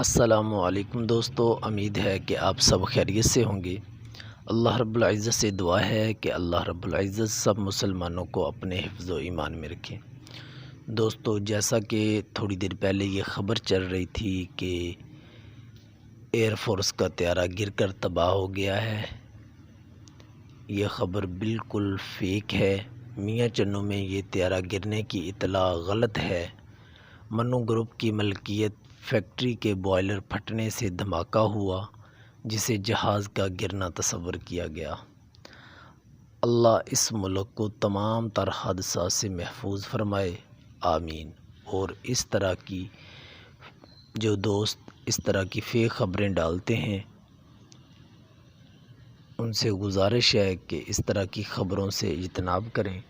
السلام علیکم دوستو، امید ہے کہ آپ سب خیریت سے ہوں گے۔ اللہ رب العزت سے دعا ہے کہ اللہ رب العزت سب مسلمانوں کو اپنے حفظ و ایمان میں رکھیں۔ دوستو، جیسا کہ تھوڑی دیر پہلے یہ خبر چل رہی تھی کہ ایئر فورس کا طیارہ گر کر تباہ ہو گیا ہے، یہ خبر بالکل فیک ہے۔ میاں چنوں میں یہ طیارہ گرنے کی اطلاع غلط ہے۔ منو گروپ کی ملکیت فیکٹری کے بوائلر پھٹنے سے دھماکہ ہوا، جسے جہاز کا گرنا تصور کیا گیا۔ اللہ اس ملک کو تمام تر حادثات سے محفوظ فرمائے، آمین۔ اور اس طرح کی جو دوست اس طرح کی فیک خبریں ڈالتے ہیں، ان سے گزارش ہے کہ اس طرح کی خبروں سے اجتناب کریں۔